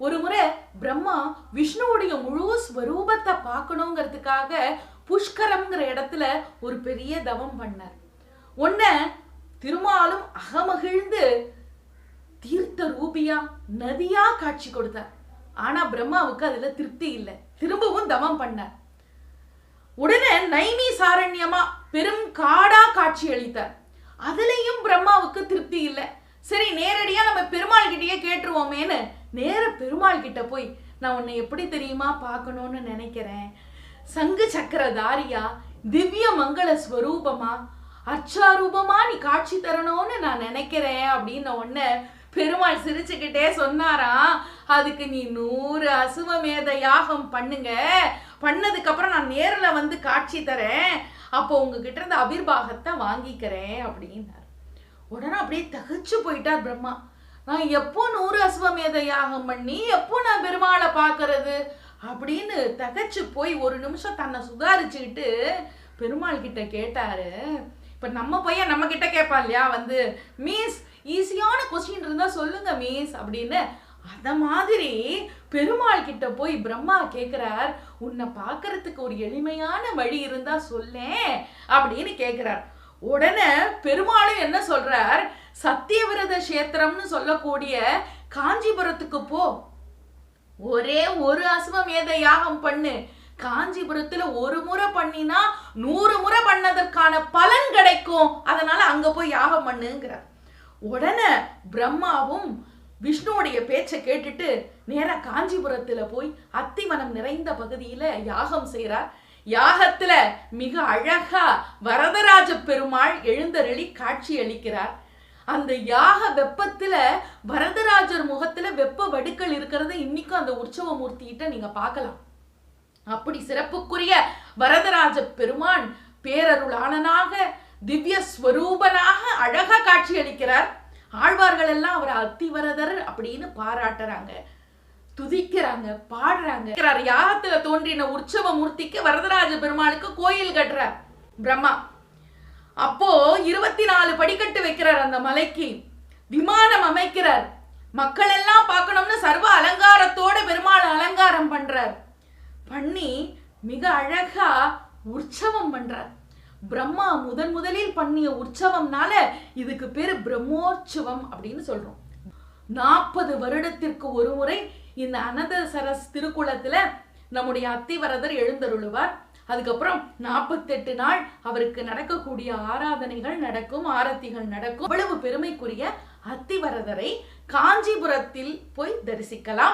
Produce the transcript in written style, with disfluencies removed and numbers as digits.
ஒரு முறை பிரம்மா விஷ்ணுவுடைய முழு ஸ்வரூபத்தை பார்க்கணுங்கிறதுக்காக புஷ்கரம்ங்கிற இடத்துல ஒரு பெரிய தவம் பண்ணார். உன்ன திருமாலும் அகமகிழ்ந்து தீர்த்த ரூபியா நதியா காட்சி கொடுத்தார். ஆனா பிரம்மாவுக்கு அதுல திருப்தி இல்லை. திரும்பவும் தவம் பண்ணார். உடனே நைமி சாரண்யமா பெரும் காடா காட்சி அளித்தார். அதுலயும் பிரம்மாவுக்கு திருப்தி இல்லை. சரி, நேரடியா நம்ம பெருமாள் கிட்டயே கேட்டுருவோமேன்னு நேர பெருமாள் கிட்ட போய், நான் உன்னை எப்படி தெரியுமா பார்க்கணும்னு நினைக்கிறேன், சங்கு சக்கரதாரியா திவ்ய மங்கள ஸ்வரூபமா அச்சாரூபமா நீ காட்சி தரணும்னு நான் நினைக்கிறேன் அப்படின்னு உடனே பெருமாள் சிரிச்சுக்கிட்டே சொன்னாராம், அதுக்கு நீ 100 அசுவமேத யாகம் பண்ணுங்க, பண்ணதுக்கு அப்புறம் நான் நேர்ல வந்து காட்சி தரேன், அப்போ உங்ககிட்ட இருந்து அபிர்வாகத்தை வாங்கிக்கிறேன் அப்படின்னார். உடனே அப்படியே தகச்சு போயிட்டார் பிரம்மா. நான் எப்போ 100 அசுவமேத யாகம் பண்ணி எப்போ நான் பெருமாளை பார்க்கறது அப்படின்னு தகச்சு போய் ஒரு நிமிஷம் தன்னை சுதாரிச்சுக்கிட்டு பெருமாள் கிட்ட கேட்டாரு. இப்ப நம்ம பையன் நம்ம கிட்ட கேட்பான் இல்லையா, வந்து மீஸ் ஈஸியான கொஸ்டின் இருந்தா சொல்லுங்க மீஸ் அப்படின்னு. அத மாதிரி பெருமாள் கிட்ட போய் பிரம்மா கேட்கிறார், உன்னை பார்க்கறதுக்கு ஒரு எளிமையான வழி இருந்தா சொல்லேன் அப்படின்னு கேட்கிறார். உடனே பெருமாளும் என்ன சொல்றார், சத்தியவிரத கஷேத்திரம்னு சொல்லக்கூடிய காஞ்சிபுரத்துக்கு போ, ஒரே ஒரு அசுவமேத யாகம் பண்ணு, காஞ்சிபுரத்துல ஒரு முறை பண்ணினா 100 முறை பண்ணதற்கான பலன் கிடைக்கும், அதனால அங்க போய் யாகம் பண்ணுங்கிறார். உடனே பிரம்மாவும் விஷ்ணுவுடைய பேச்சை கேட்டுட்டு நேரா காஞ்சிபுரத்துல போய் அத்திவனம் நிறைந்த பகுதியில யாகம் செய்யறார். யாகத்துல மிக அழகா வரதராஜ பெருமாள் எழுந்தருளி காட்சி அளிக்கிறார். அந்த யாக வெப்பத்துல வரதராஜர் முகத்துல வெப்ப வடுக்கள் இருக்கிறத இன்னைக்கும் அந்த உற்சவ மூர்த்திகிட்ட நீங்க பார்க்கலாம். அப்படி சிறப்புக்குரிய வரதராஜ பெருமான் பேரருளாளனாக திவ்ய ஸ்வரூபனாக அழகா காட்சி அளிக்கிறார். ஆழ்வார்கள் எல்லாம் அவர் அத்திவரதர் அப்படின்னு பாராட்டுறாங்க, துதிக்கிறாங்க, பாடுறாங்க. யாகத்துல தோன்றின உற்சவ மூர்த்திக்கு வரதராஜ பெருமாளுக்கு கோயில் கட்டுறார் பிரம்மா. அப்போ 24 படிக்கட்டு வைக்கிறார் அந்த மலைக்கு, விமானம் அமைக்கிறார், மக்கள் எல்லாம் பார்க்கணும்னு சர்வ அலங்காரத்தோட பெருமாள் அலங்காரம் பண்றார். பண்ணி மிக அழகா உற்சவம் பண்றார். பிரம்மா முதலில் பண்ணிய உற்சவம்னால இதுக்கு பேரு பிரம்மோற்சவம் அப்படின்னு சொல்றோம். 40 வருடத்திற்கு ஒரு முறை இந்த அனந்தசரஸ் திருக்குளத்துல நம்முடைய அத்திவரதர் எழுந்தருளுவார். அதுக்கப்புறம் 48 நாள் அவருக்கு நடக்கக்கூடிய ஆராதனைகள் நடக்கும், ஆரத்திகள் நடக்கும். அவ்வளவு பெருமைக்குரிய அத்திவரதரை காஞ்சிபுரத்தில் போய் தரிசிக்கலாம்.